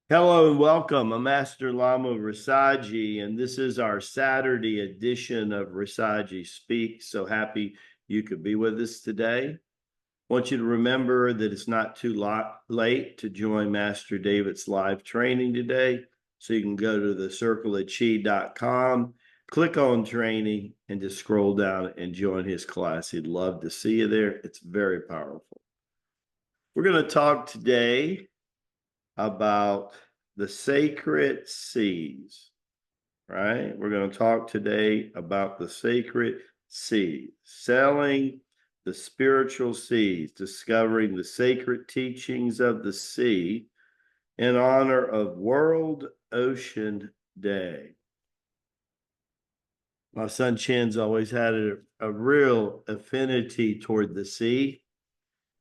Hello and welcome. I'm Master Lama Rasaji, and this is our Saturday edition of Rasaji Speaks. So happy you could be with us today. I want you to remember that it's not too late to join Master David's live training today. So you can go to thecircleofchi.com, click on training, and just scroll down and join his class. He'd love to see you there. It's very powerful. We're going to talk today about the sacred seas, right? We're going to talk today about the sacred seas, sailing the spiritual seas, discovering the sacred teachings of the sea in honor of World Ocean Day. My son Chen's always had a real affinity toward the sea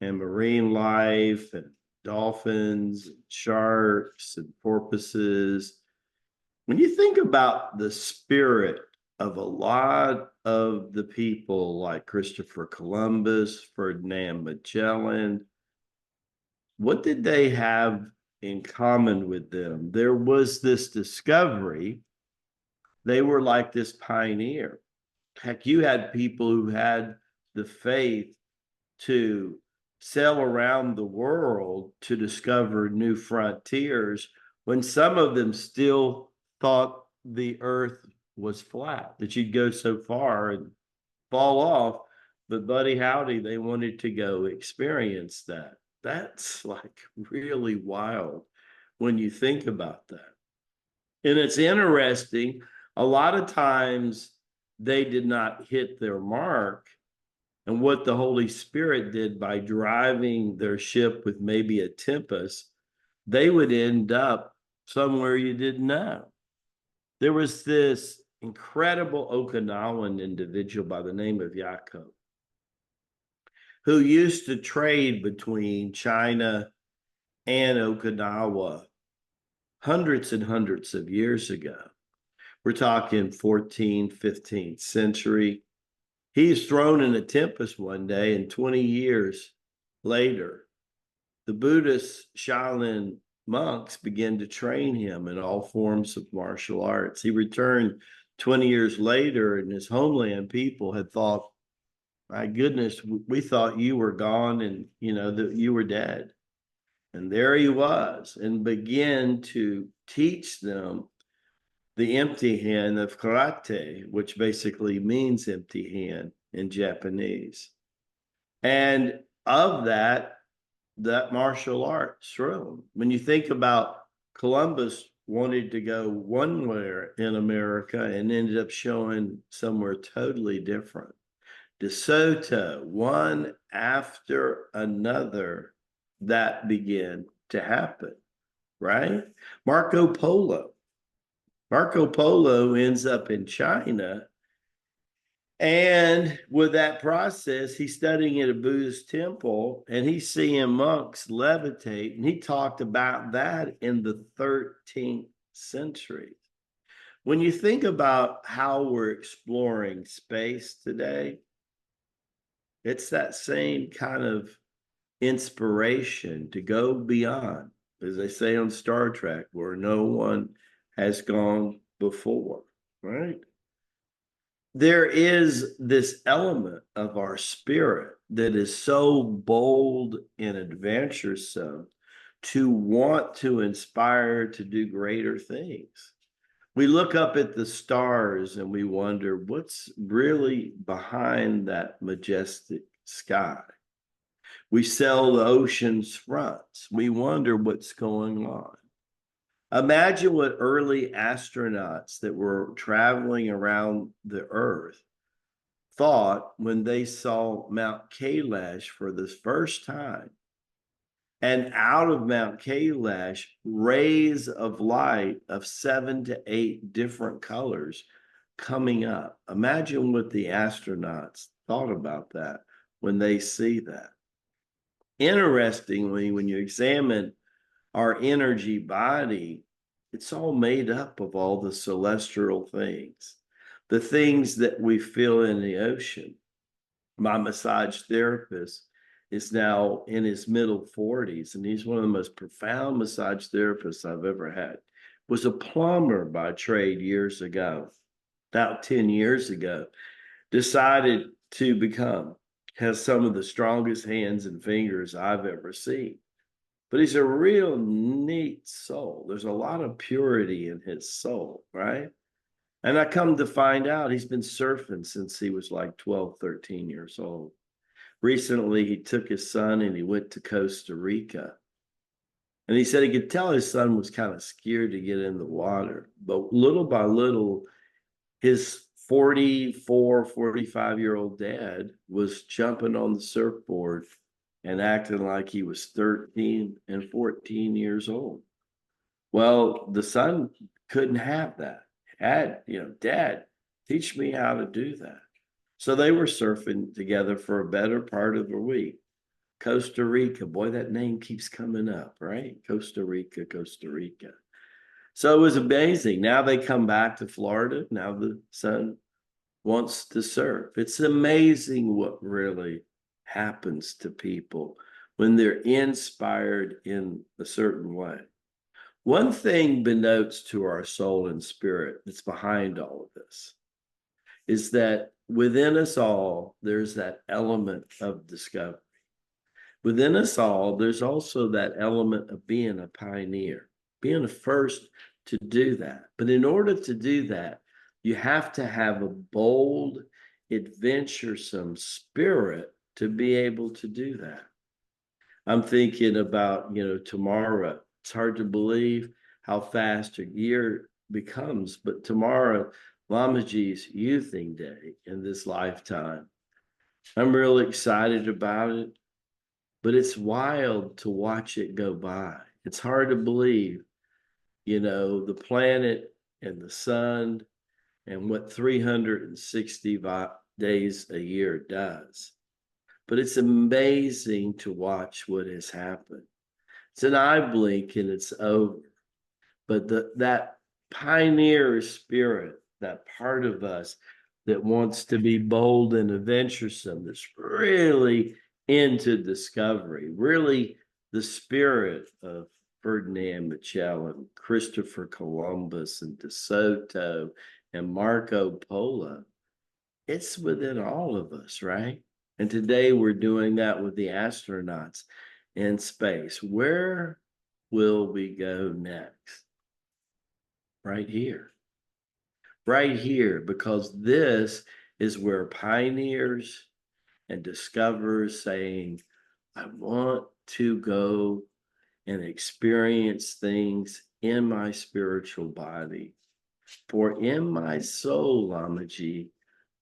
and marine life and dolphins, and sharks, and porpoises. When you think about the spirit of a lot of the people like Christopher Columbus, Ferdinand, Magellan, what did they have in common with them? There was this discovery. They were like this pioneer. Heck, you had people who had the faith to sail around the world to discover new frontiers when some of them still thought the earth was flat, that you'd go so far and fall off. But buddy howdy, they wanted to go experience that. That's like really wild when you think about that. And it's interesting, a lot of times they did not hit their mark, and what the Holy Spirit did by driving their ship with maybe a tempest, they would end up somewhere you didn't know. There was this incredible Okinawan individual by the name of Yako who used to trade between China and Okinawa hundreds and hundreds of years ago. We're talking 14th, 15th century. He's thrown in a tempest one day, and 20 years later, the Buddhist Shaolin monks began to train him in all forms of martial arts. He returned 20 years later, and his homeland people had thought, my goodness, we thought you were gone and that you were dead. And there he was, and began to teach them the empty hand of karate, which basically means empty hand in Japanese. And of that martial arts realm, when you think about Columbus wanted to go one way in America and ended up showing somewhere totally different. DeSoto, one after another, that began to happen, right? Marco Polo. Marco Polo ends up in China. And with that process, he's studying at a Buddhist temple and he's seeing monks levitate. And he talked about that in the 13th century. When you think about how we're exploring space today, it's that same kind of inspiration to go beyond, as they say on Star Trek, where no one has gone before, right? There is this element of our spirit that is so bold and adventuresome to want to inspire to do greater things. We look up at the stars and we wonder what's really behind that majestic sky. We sail the ocean's fronts. We wonder what's going on. Imagine what early astronauts that were traveling around the Earth thought when they saw Mount Kailash for the first time. And out of Mount Kailash, rays of light of 7 to 8 different colors coming up. Imagine what the astronauts thought about that when they see that. Interestingly, when you examine our energy body, it's all made up of all the celestial things, the things that we feel in the ocean. My massage therapist is now in his middle 40s, and he's one of the most profound massage therapists I've ever had. Was a plumber by trade years ago, about 10 years ago, decided to become, has some of the strongest hands and fingers I've ever seen. But he's a real neat soul. There's a lot of purity in his soul, right? And I come to find out he's been surfing since he was like 12, 13 years old. Recently, he took his son and he went to Costa Rica. And he said he could tell his son was kind of scared to get in the water. But little by little, his 44, 45-year-old dad was jumping on the surfboard and acting like he was 13 and 14 years old. Well, the son couldn't have that. Dad, teach me how to do that. So they were surfing together for a better part of a week. Costa Rica, boy, that name keeps coming up, right? Costa Rica, Costa Rica. So it was amazing. Now they come back to Florida. Now the son wants to surf. It's amazing what really happens to people when they're inspired in a certain way. One thing denotes to our soul and spirit that's behind all of this is that within us all, there's that element of discovery. Within us all, there's also that element of being a pioneer, being the first to do that. But in order to do that, you have to have a bold, adventuresome spirit to be able to do that. I'm thinking about, tomorrow. It's hard to believe how fast a year becomes, but tomorrow, Lamaji's Youthing Day in this lifetime. I'm really excited about it, but it's wild to watch it go by. It's hard to believe, the planet and the sun and what 360 days a year does. But it's amazing to watch what has happened. It's an eye blink and it's over. But that pioneer spirit, that part of us that wants to be bold and adventuresome, that's really into discovery, really the spirit of Ferdinand, Magellan, Christopher Columbus, and De Soto, and Marco Polo. It's within all of us, right? And today we're doing that with the astronauts in space. Where will we go next? Right here. Right here, because this is where pioneers and discoverers saying, I want to go and experience things in my spiritual body. For in my soul, Lamaji,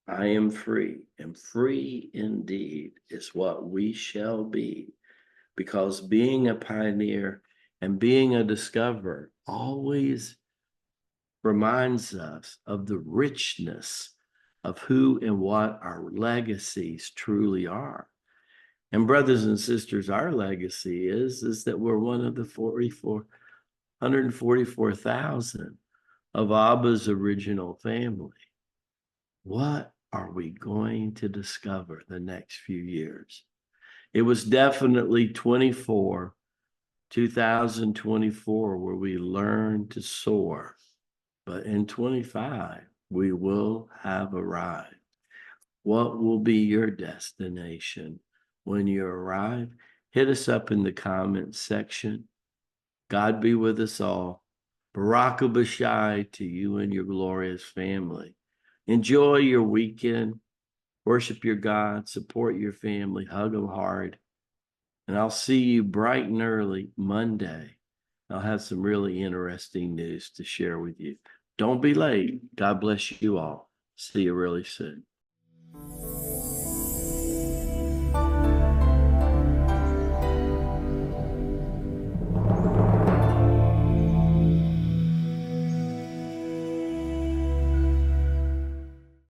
I am free, and free indeed is what we shall be. Because being a pioneer and being a discoverer always reminds us of the richness of who and what our legacies truly are. And brothers and sisters, our legacy is that we're one of the 144,000 of Abba's original family. What are we going to discover the next few years? It was definitely 2024, where we learned to soar. But in 25, we will have arrived. What will be your destination when you arrive? Hit us up in the comments section. God be with us all. Baraka Bashai to you and your glorious family. Enjoy your weekend. Worship your God. Support your family. Hug them hard. And I'll see you bright and early Monday. I'll have some really interesting news to share with you. Don't be late. God bless you all. See you really soon.